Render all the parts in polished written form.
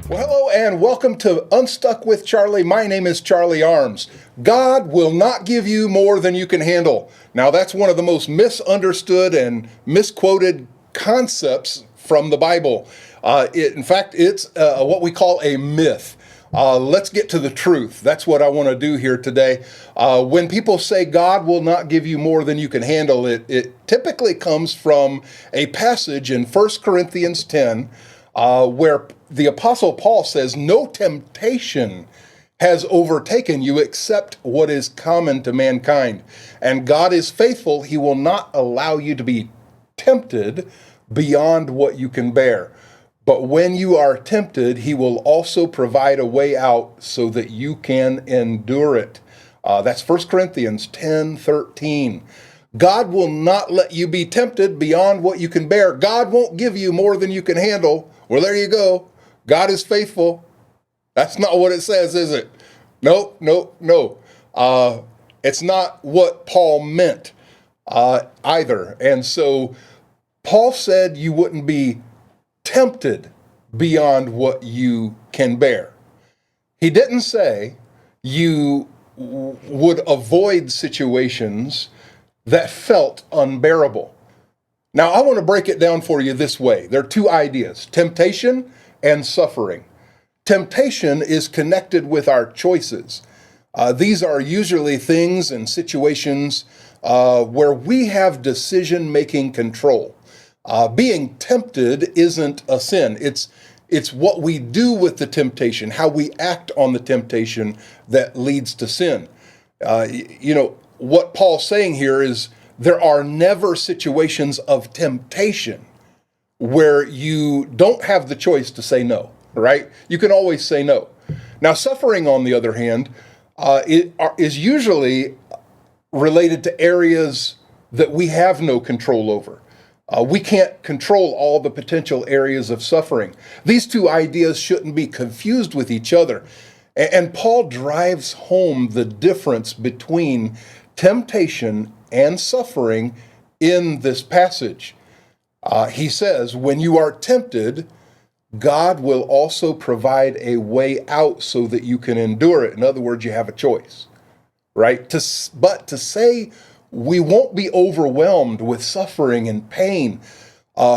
Well, hello and welcome to Unstuck with Charlie. My name is Charlie Arms. God will not give you more than you can handle. Now, that's one of the most misunderstood and misquoted concepts from the Bible. In fact, it's what we call a myth. Let's get to the truth. That's what I want to do here today. When people say God will not give you more than you can handle, it typically comes from a passage in 1 Corinthians 10, where the Apostle Paul says, "No temptation has overtaken you except what is common to mankind. And God is faithful. He will not allow you to be tempted beyond what you can bear. But when you are tempted, he will also provide a way out so that you can endure it." That's 1 Corinthians 10:13. God will not let you be tempted beyond what you can bear. God won't give you more than you can handle. Well, there you go. God is faithful. That's not what it says, is it? No. It's not what Paul meant either. And so Paul said you wouldn't be tempted beyond what you can bear. He didn't say you would avoid situations that felt unbearable. Now, I want to break it down for you this way. There are two ideas: temptation and suffering. Temptation is connected with our choices. These are usually things and situations where we have decision-making control. Being tempted isn't a sin. It's what we do with the temptation, how we act on the temptation that leads to sin. What Paul's saying here is there are never situations of temptation where you don't have the choice to say no, right? You can always say no. Now, suffering, on the other hand, is usually related to areas that we have no control over. We can't control all the potential areas of suffering. These two ideas shouldn't be confused with each other. And Paul drives home the difference between temptation and suffering in this passage. He says, when you are tempted, God will also provide a way out so that you can endure it. In other words, you have a choice, right? But to say we won't be overwhelmed with suffering and pain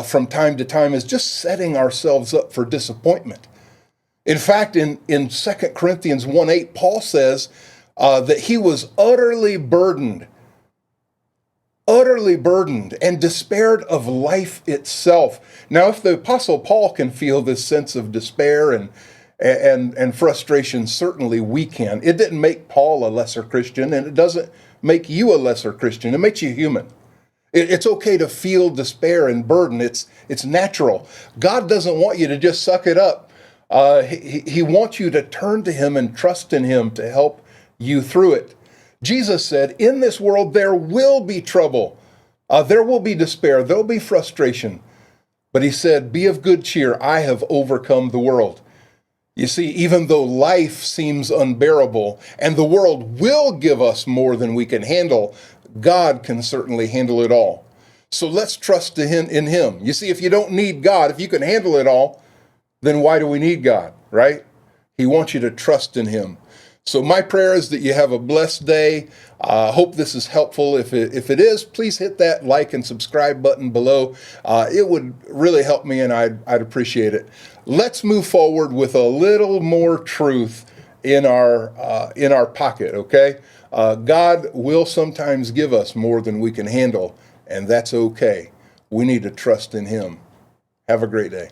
from time to time is just setting ourselves up for disappointment. In fact, in 2 Corinthians 1:8, Paul says that he was utterly burdened and despaired of life itself. Now, if the Apostle Paul can feel this sense of despair and frustration, certainly we can. It didn't make Paul a lesser Christian, and it doesn't make you a lesser Christian. It makes you human. It's okay to feel despair and burden. It's natural. God doesn't want you to just suck it up. He wants you to turn to him and trust in him to help you through it. Jesus said, in this world there will be trouble. There will be despair. There'll be frustration. But he said, be of good cheer. I have overcome the world. You see, even though life seems unbearable and the world will give us more than we can handle, God can certainly handle it all. So let's trust in him. You see, if you don't need God, if you can handle it all, then why do we need God, right? He wants you to trust in him. So my prayer is that you have a blessed day. I hope this is helpful. If it is, please hit that like and subscribe button below. It would really help me, and I'd appreciate it. Let's move forward with a little more truth in our pocket, okay? God will sometimes give us more than we can handle, and that's okay. We need to trust in him. Have a great day.